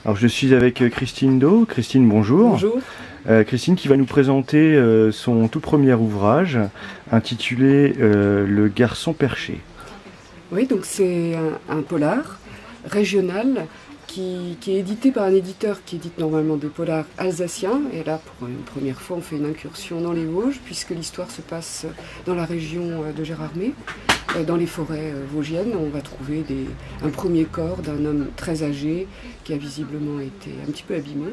Alors je suis avec Christine Do. Christine, bonjour. Bonjour. Christine qui va nous présenter son tout premier ouvrage intitulé Le garçon perché. Oui, donc c'est un polar régional qui est édité par un éditeur qui édite normalement des polars alsaciens. Et là, pour une première fois, on fait une incursion dans les Vosges, puisque l'histoire se passe dans la région de Gérardmer, dans les forêts vosgiennes. On va trouver un premier corps d'un homme très âgé qui a visiblement été un petit peu abîmé.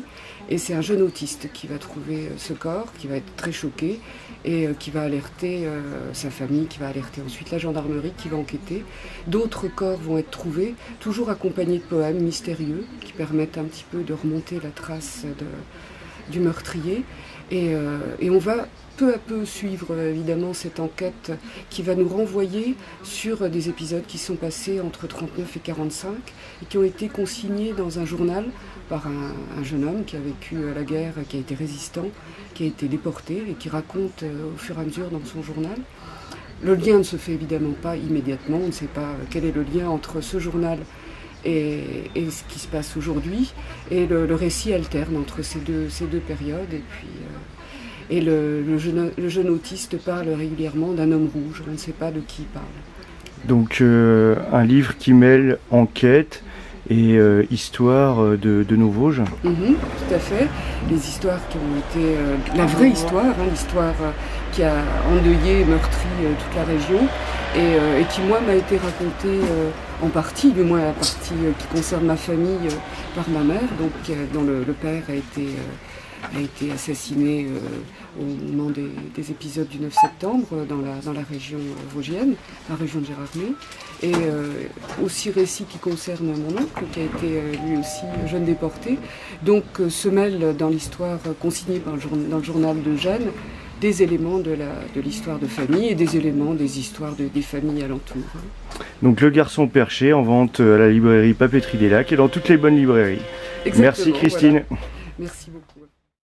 Et c'est un jeune autiste qui va trouver ce corps, qui va être très choqué et qui va alerter sa famille, qui va alerter ensuite la gendarmerie qui va enquêter. D'autres corps vont être trouvés, toujours accompagnés de poèmes mystérieux qui permettent un petit peu de remonter la trace du meurtrier. Et on va peu à peu suivre évidemment cette enquête qui va nous renvoyer sur des épisodes qui sont passés entre 39 et 45 et qui ont été consignés dans un journal par un jeune homme qui a vécu la guerre, qui a été résistant, qui a été déporté et qui raconte au fur et à mesure dans son journal. Le lien ne se fait évidemment pas immédiatement, on ne sait pas quel est le lien entre ce journal et ce qui se passe aujourd'hui, et le récit alterne entre ces deux périodes, et puis le jeune autiste parle régulièrement d'un homme rouge, on ne sait pas de qui il parle. Donc un livre qui mêle enquête et histoire de nos Vosges. Tout à fait, les histoires qui ont été la vraie histoire, l'histoire qui a endeuillé et meurtri toute la région, et qui moi m'a été racontée en partie, du moins la partie qui concerne ma famille, par ma mère, donc dont le père a été assassiné au moment des épisodes du 9 septembre dans la région vosgienne, la région de Gérardmer, et aussi récit qui concerne mon oncle qui a été lui aussi jeune déporté. Donc se mêlent dans l'histoire consignée dans le journal de Gênes des éléments de l'histoire de famille et des éléments des histoires des familles alentours. Donc Le garçon perché en vente à la librairie Papeterie des Lacs et dans toutes les bonnes librairies. Exactement, merci Christine. Voilà. Merci beaucoup.